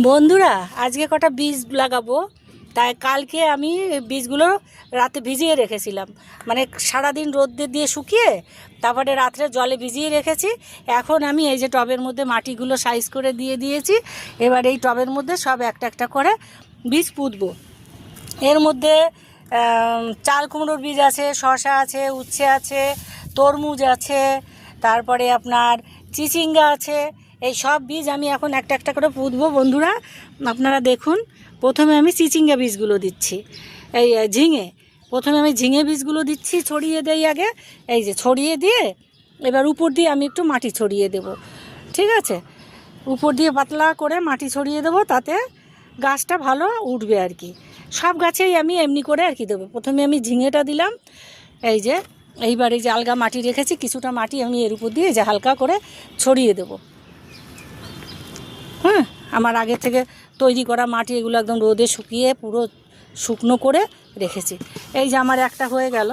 বন্ধুরা, আজকে কটা বীজ লাগাবো, তাই কালকে আমি বীজগুলো রাতে ভিজিয়ে রেখেছিলাম। মানে সারাদিন রোদে দিয়ে শুকিয়ে তারপরে রাত্রে জলে ভিজিয়ে রেখেছি। এখন আমি এই যে টবের মধ্যে মাটিগুলো সাইজ করে দিয়ে দিয়েছি। এবার এই টবের মধ্যে সব একটা একটা করে বীজ পুঁতবো। এর মধ্যে চাল কুমড়োর বীজ আছে, শসা আছে, উচ্ছে আছে, তরমুজ আছে, তারপরে আপনার চিচিঙ্গা আছে। এই সব বীজ আমি এখন একটা একটা করে পুঁতবো। বন্ধুরা আপনারা দেখুন, প্রথমে আমি চিচিঙ্গা বীজগুলো দিচ্ছি। এই ঝিঙে, প্রথমে আমি ঝিঙে বীজগুলো দিচ্ছি, ছড়িয়ে দেই আগে। এই যে ছড়িয়ে দিয়ে এবার উপর দিয়ে আমি একটু মাটি ছড়িয়ে দেব। ঠিক আছে, উপর দিয়ে পাতলা করে মাটি ছড়িয়ে দেবো, তাতে গাছটা ভালো উঠবে আর কি। সব গাছেই আমি এমনি করে আর কি দেবো। প্রথমে আমি ঝিঙেটা দিলাম, এই যে এইবার এই যে আলগা মাটি রেখেছি, কিছুটা মাটি আমি এর উপর দিয়ে যে হালকা করে ছড়িয়ে দেবো। হ্যাঁ, আমার আগে থেকে তৈরি করা মাটি, এগুলো একদম রোদে শুকিয়ে পুরো শুকনো করে রেখেছি। এই যে আমার একটা হয়ে গেল।